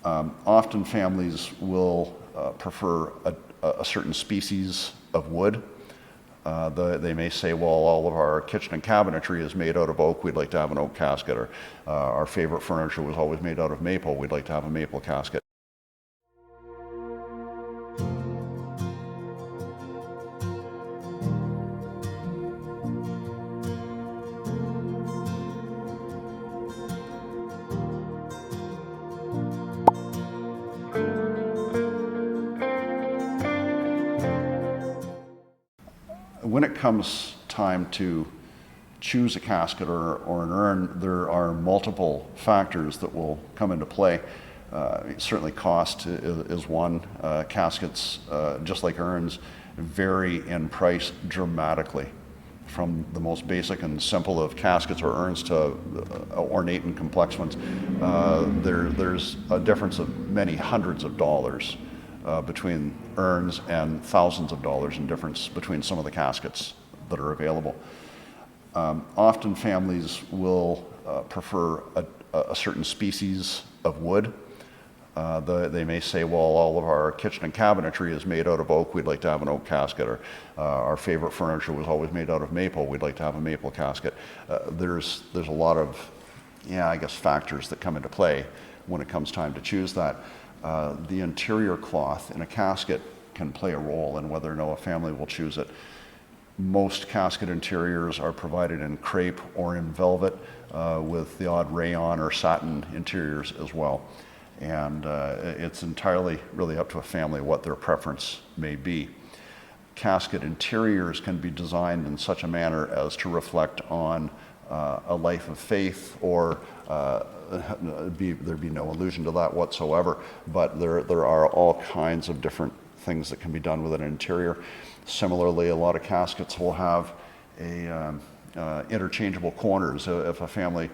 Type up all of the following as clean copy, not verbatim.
Often families will prefer a certain species of wood. They may say, well, all of our kitchen and cabinetry is made out of oak, we'd like to have an oak casket, or our favorite furniture was always made out of maple, we'd like to have a maple casket. When it comes time to choose a casket or an urn, there are multiple factors that will come into play. Certainly cost is one. Caskets, just like urns, vary in price dramatically, from the most basic and simple of caskets or urns to ornate and complex ones. There's a difference of many hundreds of dollars between urns and thousands of dollars in difference between some of the caskets that are available. Often families will prefer a certain species of wood. They may say, well, all of our kitchen and cabinetry is made out of oak, we'd like to have an oak casket, or our favorite furniture was always made out of maple, we'd like to have a maple casket. There's a lot of, I guess, factors that come into play when it comes time to choose that. The interior cloth in a casket can play a role in whether or no a family will choose it. Most casket interiors are provided in crepe or in velvet, with the odd rayon or satin interiors as well. And it's entirely really up to a family what their preference may be. Casket interiors can be designed in such a manner as to reflect on a life of faith, or there'd be no allusion to that whatsoever, but there are all kinds of different things that can be done with an interior. Similarly, a lot of caskets will have interchangeable corners. If a family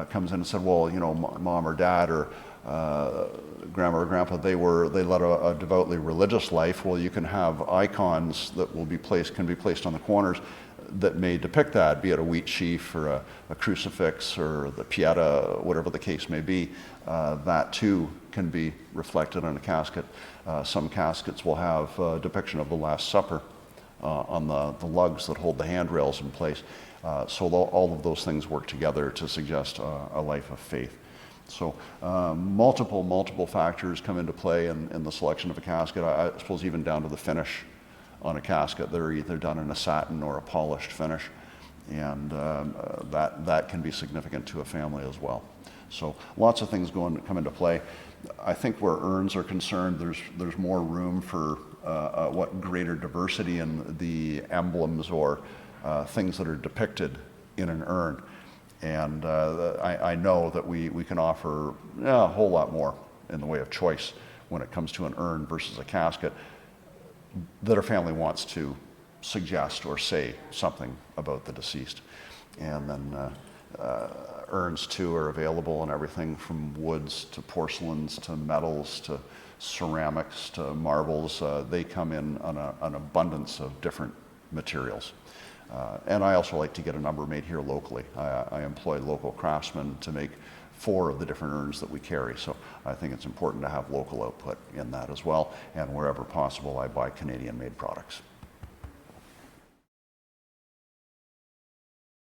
comes in and said, well, mom or dad or grandma or grandpa, they led a devoutly religious life, well, you can have icons that can be placed on the corners that may depict that, be it a wheat sheaf or a crucifix or the pieta, whatever the case may be. That too can be reflected on a casket. Some caskets will have a depiction of the Last Supper on the lugs that hold the handrails in place. So all of those things work together to suggest a life of faith. So multiple factors come into play in the selection of a casket. I suppose even down to the finish on a casket. They're either done in a satin or a polished finish, and that can be significant to a family as well. So lots of things come into play. I think where urns are concerned, there's more room for greater diversity in the emblems or things that are depicted in an urn. And I know that we can offer a whole lot more in the way of choice when it comes to an urn versus a casket that a family wants to suggest or say something about the deceased. And then urns too are available in everything from woods to porcelains to metals to ceramics to marbles. They come in on an abundance of different materials. And I also like to get a number made here locally. I employ local craftsmen to make 4 of the different urns that we carry. So I think it's important to have local output in that as well. And wherever possible, I buy Canadian-made products.